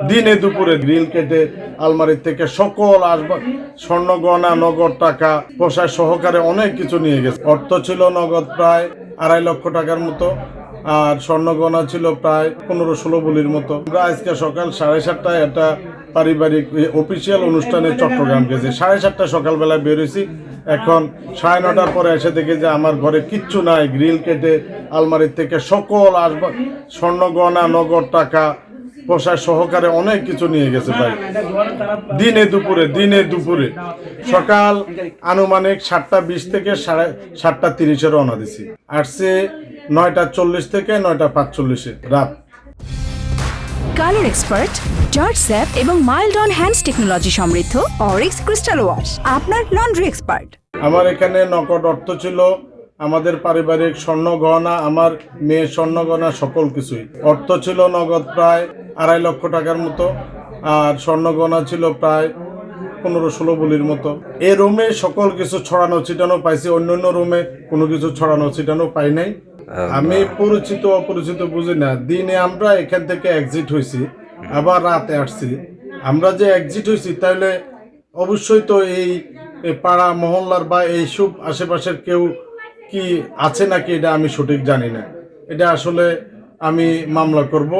দিনে দুপুরে গ্রিল কেটে আলমারি থেকে সকল আসবাব, স্বর্ণ গয়না, নগদ টাকা, পোশাক সহকারে অনেক কিছু নিয়ে গেছে। অর্থ ছিল নগদ প্রায় 2.5 লক্ষ টাকার মতো, আর স্বর্ণ গয়না ছিল প্রায় 15-16 ভরির মতো। আমরা আজকে সকাল 7:30টায় একটা পারিবারিক অফিসিয়াল অনুষ্ঠানে চট্টগ্রাম গেছি। 7:30টায় সকালবেলায় বেরোইছি, এখন 9:30টার পরে এসে দেখি যে আমার ঘরে কিচ্ছু নাই। গ্রিল কেটে আলমারি থেকে সকল আসবাব, স্বর্ণ গয়না, নগদ টাকা, পোশাক সহকারে অনেক কিছু নিয়ে গেছে ভাই। দিনে দুপুরে সকাল আনুমানিক 7:20 থেকে 7:30 রওনা দিছি, আসছে 9:40 থেকে 9:45 রাত। কালার এক্সপার্ট, জর্জ স্যাপ এবং মাইল্ড অন হ্যান্ডস টেকনোলজি সমৃদ্ধ অরিক্স ক্রিস্টাল ওয়াশ আপনার লন্ড্রি এক্সপার্ট। আমার এখানে নগদ অর্থ ছিল, আমাদের পারিবারিক স্বর্ণ গহনা, আমার মেয়ের স্বর্ণ গহনা, সকল কিছুই। অর্থ ছিল নগদ প্রায় 2.5 লক্ষ টাকার মতো, আর স্বর্ণ গহনা ছিল প্রায় 15-16 ভরির মতো। এই রুমে সকল কিছু ছড়ানো ছিটানো পাইছি, অন্য রুমে কোনো কিছু ছড়ানো ছিটানো পাই নাই। আমি পরিচিত অপরিচিত বুঝি না। দিনে আমরা এখান থেকে এক্সিট হয়েছি, আবার রাতে আসছি। আমরা যে এক্সিট হয়েছি তাহলে অবশ্যই তো এই পাড়া মহল্লার বা এইসব আশেপাশের কেউ কি আছে নাকি, এটা আমি সঠিক জানি না। এটা আসলে আমি মামলা করব,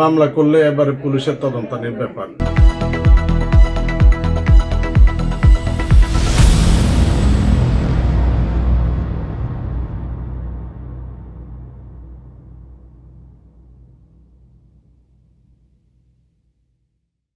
মামলা করলে এবারে পুলিশের তদন্তানের ব্যাপার।